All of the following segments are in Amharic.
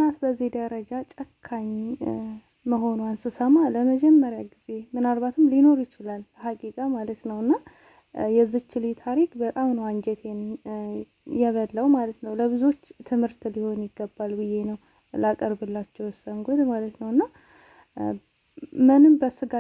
እናት በዚህ ደረጃ ጨካኝ መሆኗን ስሰማ ለመጀመሪያ ጊዜ ምናልባትም ሊኖር ይችላል ሀቂቃ ማለት ነው። እና የዚች ልጅ ታሪክ በጣም ነው አንጀቴን የበላው ማለት ነው። ለብዙዎች ትምህርት ሊሆን ይገባል ብዬ ነው ላቀርብላችሁ ወሰንኩት ማለት ነው። እና ምንም በስጋ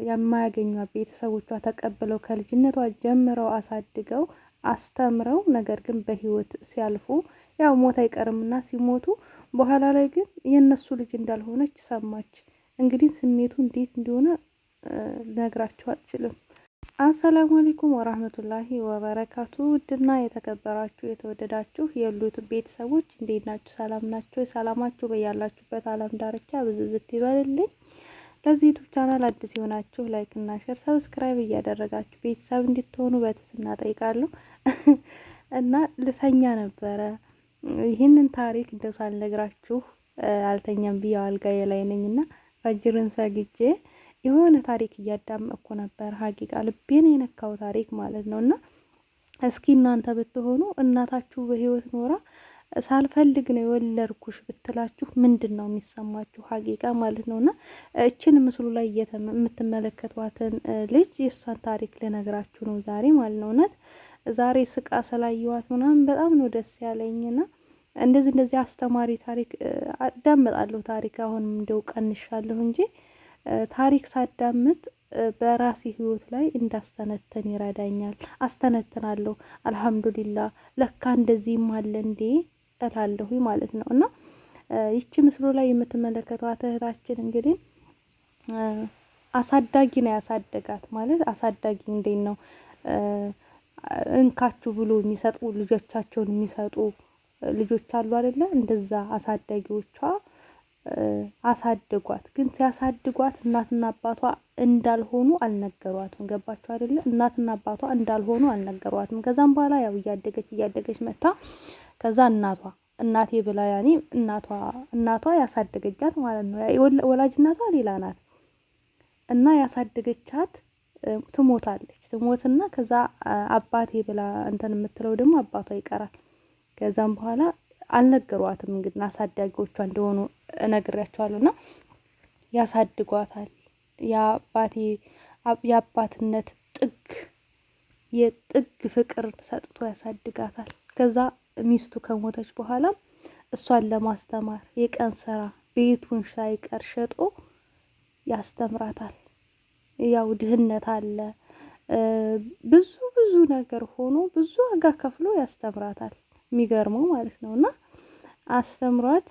የማያገኟት ቤተሰቦቿ ተቀብለው ከልጅነቷ ጀምረው አሳድገው አስተምረው ነገር ግን በህይወት ሲያልፉ ያው ሞት አይቀርምና ሲሞቱ በኋላ ላይ ግን የነሱ ልጅ እንዳልሆነች ሰማች። እንግዲህ ስሜቱ እንዴት እንደሆነ ልነግራችሁ አልችልም። አሰላሙ አለይኩም ወራህመቱላሂ ወበረካቱ። ውድና የተከበራችሁ የተወደዳችሁ የሉት ቤተሰቦች እንዴት ናችሁ? ሰላም ናችሁ? ሰላማችሁ በያላችሁበት ዓለም ዳርቻ ብዝዝት ይበልልኝ። ለዚህ ዩቲዩብ ቻናል አዲስ የሆናችሁ ላይክ እና ሼር ሰብስክራይብ እያደረጋችሁ ቤተሰብ እንድትሆኑ በትህትና ጠይቃለሁ። እና ልተኛ ነበረ ይህንን ታሪክ እንደው ሳልነግራችሁ አልተኛም ብዬ አልጋዬ ላይ ነኝና ፈጅርን ሰግጄ የሆነ ታሪክ እያዳመጥኩ ነበር። ሀቂቃ ልቤን የነካው ታሪክ ማለት ነውና እስኪ እናንተ ብትሆኑ እናታችሁ በህይወት ኖራ ሳልፈልግ ነው የወለድኩሽ ብትላችሁ ምንድነው የሚሰማችሁ? ሀቂቃ ማለት ነውና እችን ምስሉ ላይ የምትመለከቷትን ልጅ የሷን ታሪክ ልነግራችሁ ነው ዛሬ ማለት ነው። እውነት ዛሬ ስቃ ስላየዋት ምናምን በጣም ነው ደስ ያለኝና እንደዚህ አስተማሪ ታሪክ አዳምጣለሁ። ታሪክ አሁንም እንደው ቀንሻለሁ እንጂ ታሪክ ሳዳምጥ በራሴ ህይወት ላይ እንዳስተነተን ይረዳኛል። አስተነትናለሁ። አልሐምዱሊላህ ለካ እንደዚህም አለ እንዴ እላለሁ ማለት ነው። እና ይቺ ምስሉ ላይ የምትመለከቷት እህታችን እንግዲህ አሳዳጊ ነው ያሳደጋት። ማለት አሳዳጊ እንዴት ነው እንካችሁ ብሎ የሚሰጡ ልጆቻቸውን የሚሰጡ ልጆች አሉ አይደለ? እንደዛ አሳዳጊዎቿ አሳድጓት። ግን ሲያሳድጓት እናትና አባቷ እንዳልሆኑ አልነገሯትም። ገባችሁ አይደለ? እናትና አባቷ እንዳልሆኑ አልነገሯትም። ከዛም በኋላ ያው እያደገች መጣ። ከዛ እናቴ ብላ ያኔ እናቷ ያሳደገቻት ማለት ነው። ወላጅ እናቷ ሌላ ናት እና ያሳደገቻት ትሞትና ከዛ አባቴ ብላ እንትን የምትለው ደግሞ አባቷ ይቀራል። ከዛም በኋላ አልነገሯትም። እንግዲህ አሳዳጊዎቿ እንደሆኑ እነግራቸዋለሁና ያሳድጓታል። የአባትነት የጥግ ፍቅር ሰጥቶ ያሳድጋታል። ከዛ ሚስቱ ከሞተች በኋላ እሷን ለማስተማር የቀን ስራ ቤቱን ሳይቀር ሸጦ ያስተምራታል። ያው ድህነት አለ ብዙ ነገር ሆኖ ብዙ ዋጋ ከፍሎ ያስተምራታል። የሚገርመው ማለት ነውና አስተምሯት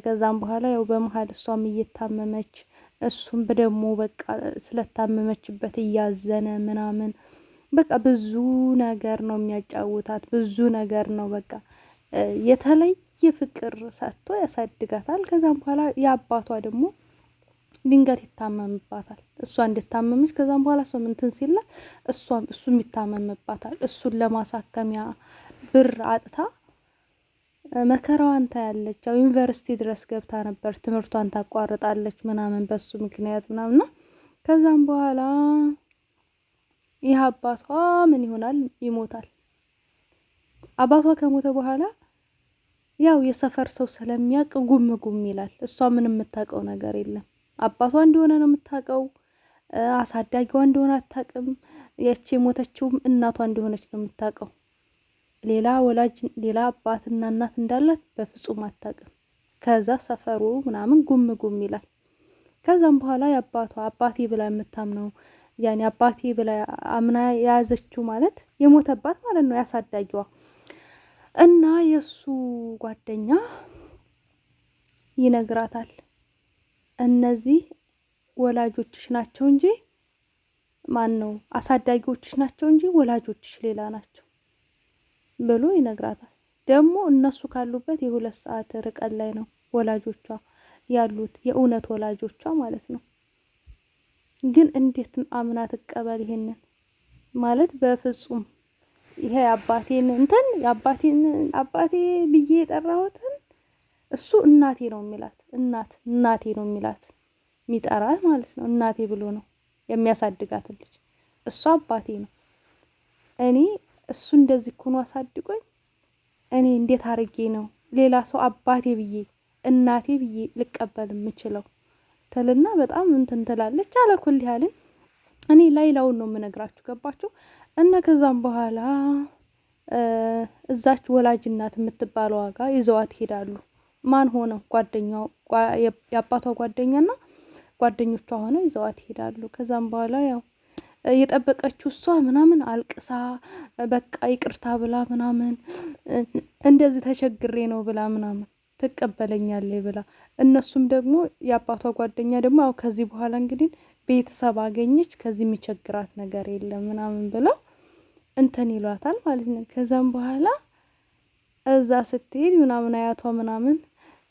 ከዛም በኋላ ያው በመሃል እሷም እየታመመች እሱም በደሞ በቃ ስለታመመችበት እያዘነ ምናምን በቃ ብዙ ነገር ነው የሚያጫውታት። ብዙ ነገር ነው በቃ የተለየ ፍቅር ሰጥቶ ያሳድጋታል። ከዛም በኋላ የአባቷ ደግሞ ድንገት ይታመምባታል። እሷ እንድታመመች ከዛም በኋላ እሷ እንትን ሲላት እሱም ይታመምባታል። እሱን ለማሳከሚያ ብር አጥታ መከራዋን ታያለች። ያው ዩኒቨርሲቲ ድረስ ገብታ ነበር ትምህርቷን ታቋርጣለች ምናምን በሱ ምክንያት ምናምን ነው። ከዛም በኋላ ይህ አባቷ ምን ይሆናል? ይሞታል። አባቷ ከሞተ በኋላ ያው የሰፈር ሰው ስለሚያውቅ ጉም ይላል። እሷ ምንም የምታውቀው ነገር የለም። አባቷ እንደሆነ ነው የምታውቀው። አሳዳጊዋ እንደሆነ አታውቅም። ያቺ የሞተችውም እናቷ እንደሆነች ነው የምታውቀው። ሌላ አባትና እናት እንዳላት በፍጹም አታውቅም። ከዛ ሰፈሩ ምናምን ጉም ይላል። ከዛም በኋላ አባቴ ብላ የምታምነው ያኔ አባቴ ብላ አምና የያዘችው ማለት የሞተባት ማለት ነው ያሳዳጊዋ እና የሱ ጓደኛ ይነግራታል። እነዚህ ወላጆችሽ ናቸው እንጂ አሳዳጊዎችሽ ናቸው እንጂ ወላጆችሽ ሌላ ናቸው ብሎ ይነግራታል። ደግሞ እነሱ ካሉበት የ2 ሰዓት ርቀት ላይ ነው ወላጆቿ ያሉት፣ የእውነት ወላጆቿ ማለት ነው። ግን እንዴት አምና ትቀበል ይሄንን? ማለት በፍጹም ይሄ አባቴ ብዬ የጠራሁትን እሱ እናቴ ነው የሚላት። እናቴ ነው የሚላት የሚጠራት ማለት ነው። እናቴ ብሎ ነው የሚያሳድጋት ልጅ። እሱ አባቴ ነው። እኔ እሱ እንደዚህ ሆኖ አሳድጎኝ እኔ እንዴት አርጌ ነው ሌላ ሰው አባቴ ብዬ እናቴ ብዬ ልቀበል የምችለው ትልና በጣም እንትን ትላለች። አለኩል ያህል እኔ ላይላውን ነው የምነግራችሁ፣ ገባችሁ? እና ከዛም በኋላ እዛች ወላጅ እናት የምትባለው ዋጋ ይዘዋት ይሄዳሉ። ማን ሆነው ጓደኛው የአባቷ ጓደኛና ጓደኞቿ ሆነው ይዘዋት ይሄዳሉ። ከዛም በኋላ ያው የጠበቀችው እሷ ምናምን አልቅሳ በቃ ይቅርታ ብላ ምናምን እንደዚህ ተቸግሬ ነው ብላ ምናምን ትቀበለኛለች ብላ፣ እነሱም ደግሞ የአባቷ ጓደኛ ደግሞ ያው ከዚህ በኋላ እንግዲህ ቤተሰብ አገኘች ከዚህ የሚቸግራት ነገር የለም ምናምን ብለው እንትን ይሏታል ማለት ነው። ከዛም በኋላ እዛ ስትሄድ ምናምን አያቷ ምናምን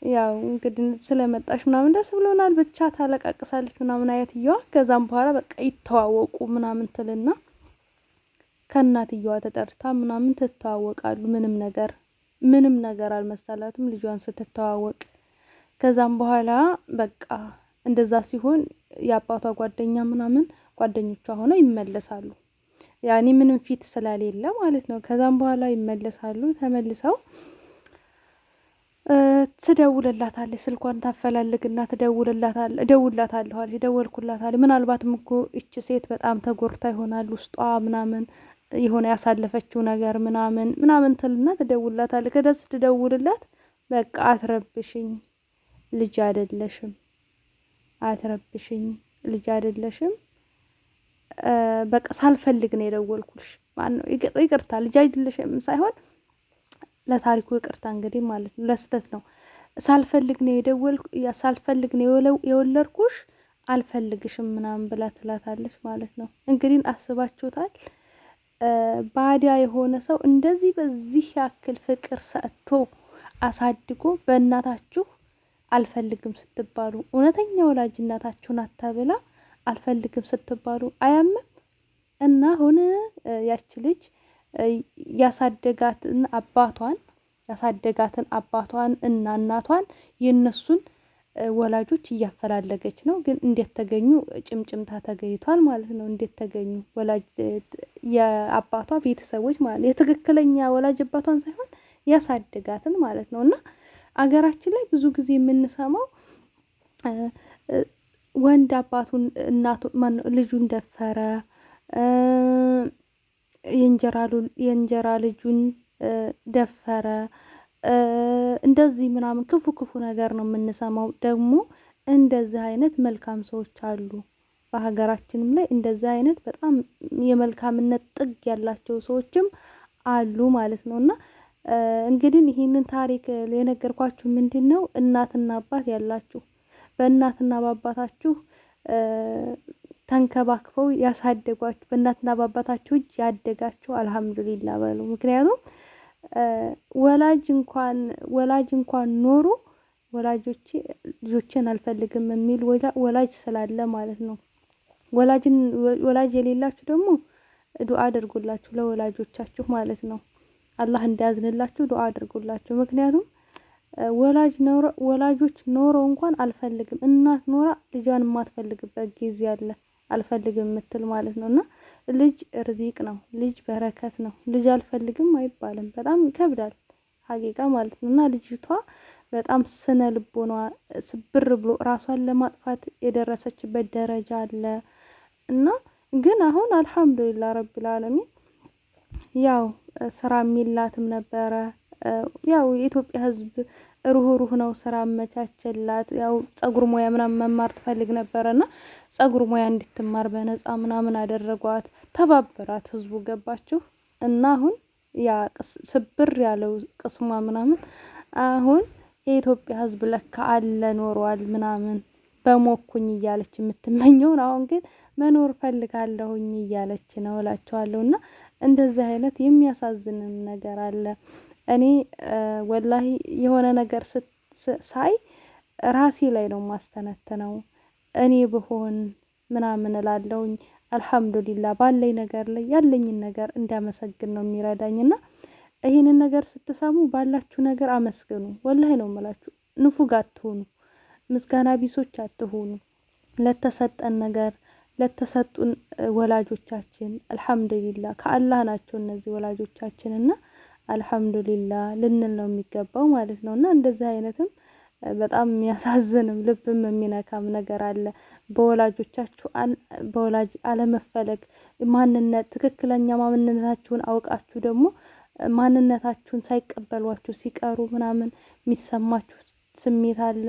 ያው እንግዲህ ስለመጣሽ ምናምን ደስ ብሎናል ብቻ ታለቃቅሳለች ምናምን አያትየዋ። ከዛም በኋላ በቃ ይተዋወቁ ምናምን ትልና ከእናትየዋ ተጠርታ ምናምን ትተዋወቃሉ። ምንም ነገር አልመሰላትም ልጇን ስትተዋወቅ። ከዛም በኋላ በቃ እንደዛ ሲሆን የአባቷ ጓደኛ ምናምን ጓደኞቿ ሆነው ይመለሳሉ። ያኔ ምንም ፊት ስለሌለ ማለት ነው። ከዛም በኋላ ይመለሳሉ። ተመልሰው ትደውልላታለች፣ ስልኳን ታፈላልግና እደውልላታለሁ አለች። ደወልኩላታለች። ምናልባትም እኮ እቺ ሴት በጣም ተጎርታ ይሆናል ውስጧ ምናምን የሆነ ያሳለፈችው ነገር ምናምን ትልና ትደውልላታለች። ከደስ ትደውልላት በቃ አትረብሽኝ ልጅ አይደለሽም፣ በቃ ሳልፈልግ ነው የደወልኩልሽ። ማነው ይቅርታ ልጅ አይደለሽም ሳይሆን ለታሪኩ ይቅርታ እንግዲህ ማለት ነው፣ ለስተት ነው። ሳልፈልግ ነው የወለድኩሽ፣ አልፈልግሽም ምናምን ብላ ትላታለች ማለት ነው። እንግዲህ አስባችሁታል? ባዲያ የሆነ ሰው እንደዚህ በዚህ ያክል ፍቅር ሰጥቶ አሳድጎ በእናታችሁ አልፈልግም ስትባሉ፣ እውነተኛ ወላጅ እናታችሁን አታብላ አልፈልግም ስትባሉ አያምም? እና አሁን ያቺ ልጅ ያሳደጋትን አባቷን እና እናቷን የነሱን ወላጆች እያፈላለገች ነው። ግን እንዴት ተገኙ? ጭምጭምታ ተገኝቷል ማለት ነው። እንዴት ተገኙ? ወላጅ የአባቷ ቤተሰቦች ማለት ነው። የትክክለኛ ወላጅ አባቷን ሳይሆን ያሳደጋትን ማለት ነው። እና አገራችን ላይ ብዙ ጊዜ የምንሰማው ወንድ አባቱን ልጁን ደፈረ፣ የእንጀራ ልጁን ደፈረ፣ እንደዚህ ምናምን ክፉ ነገር ነው የምንሰማው። ደግሞ እንደዚህ አይነት መልካም ሰዎች አሉ በሀገራችንም ላይ እንደዚህ አይነት በጣም የመልካምነት ጥግ ያላቸው ሰዎችም አሉ ማለት ነው። እና እንግዲህ ይህንን ታሪክ የነገርኳችሁ ምንድን ነው፣ እናትና አባት ያላችሁ በእናትና በአባታችሁ ተንከባክበው ያሳደጓችሁ፣ በእናትና በአባታችሁ እጅ ያደጋችሁ አልሐምዱሊላ በሉ። ምክንያቱም ወላጅ እንኳን ኖሮ ወላጆቼ ልጆችን አልፈልግም የሚል ወላጅ ስላለ ማለት ነው። ወላጅ የሌላችሁ ደግሞ ዱዓ አድርጉላችሁ ለወላጆቻችሁ ማለት ነው። አላህ እንዲያዝንላችሁ ዱዓ አድርጉላችሁ። ምክንያቱም ወላጆች ኖረው እንኳን አልፈልግም፣ እናት ኖራ ልጇን የማትፈልግበት ጊዜ አለ፣ አልፈልግም የምትል ማለት ነው። እና ልጅ ርዚቅ ነው፣ ልጅ በረከት ነው። ልጅ አልፈልግም አይባልም። በጣም ይከብዳል ሀቂቃ ማለት ነው። እና ልጅቷ በጣም ስነ ልቦኗ ስብር ብሎ ራሷን ለማጥፋት የደረሰችበት ደረጃ አለ። እና ግን አሁን አልሐምዱሊላህ ረቢል ዓለሚን ያው ስራ የሚላትም ነበረ። ያው የኢትዮጵያ ሕዝብ ሩህሩህ ነው፣ ስራ አመቻቸላት። ያው ጸጉር ሙያ ምናምን መማር ትፈልግ ነበረና ጸጉር ሙያ እንድትማር በነፃ ምናምን አደረጓት፣ ተባበራት ሕዝቡ ገባችሁ። እና አሁን ያ ስብር ያለው ቅስሟ ምናምን አሁን የኢትዮጵያ ሕዝብ ለካ አለ ኖሯል ምናምን በሞኩኝ እያለች የምትመኘውን አሁን ግን መኖር ፈልጋለሁኝ እያለች ነው እላቸዋለሁ። እና እንደዚህ አይነት የሚያሳዝንም ነገር አለ። እኔ ወላሂ የሆነ ነገር ሳይ ራሴ ላይ ነው ማስተነተነው። እኔ ብሆን ምናምን እላለሁኝ። አልሐምዱሊላ ባለኝ ነገር ላይ ያለኝን ነገር እንዳመሰግን ነው የሚረዳኝ። እና ይህንን ነገር ስትሰሙ ባላችሁ ነገር አመስግኑ። ወላሂ ነው የምላችሁ። ንፉግ አትሆኑ፣ ምስጋና ቢሶች አትሆኑ። ለተሰጠን ነገር ለተሰጡን ወላጆቻችን አልሐምዱሊላ ከአላህ ናቸው እነዚህ ወላጆቻችን እና አልሐምዱሊላ ልንል ነው የሚገባው ማለት ነው። እና እንደዚህ አይነትም በጣም የሚያሳዝንም ልብም የሚነካም ነገር አለ። በወላጆቻችሁ በወላጅ አለመፈለግ ማንነት ትክክለኛ ማንነታችሁን አውቃችሁ ደግሞ ማንነታችሁን ሳይቀበሏችሁ ሲቀሩ ምናምን የሚሰማችሁ ስሜት አለ።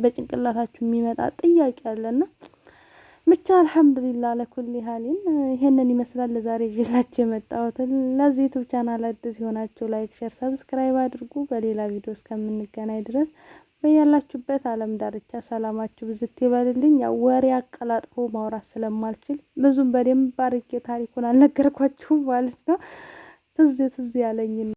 በጭንቅላታችሁ የሚመጣ ጥያቄ አለና ብቻ አልሐምዱሊላህ ለኩል ሀሊን ይሄንን ይመስላል ለዛሬ ይዤላችሁ የመጣሁት። ለዚህ ዩቲዩብ ቻናል አዲስ የሆናችሁ ላይክ፣ ሼር፣ ሰብስክራይብ አድርጉ። በሌላ ቪዲዮ እስከምንገናኝ ድረስ በያላችሁበት ዓለም ዳርቻ ሰላማችሁ ብዝት ይበልልኝ። ያው ወሬ አቀላጥፎ ማውራት ስለማልችል ብዙም በደንብ አድርጌ ታሪኩን አልነገርኳችሁም ማለት ነው። ትዝ ያለኝ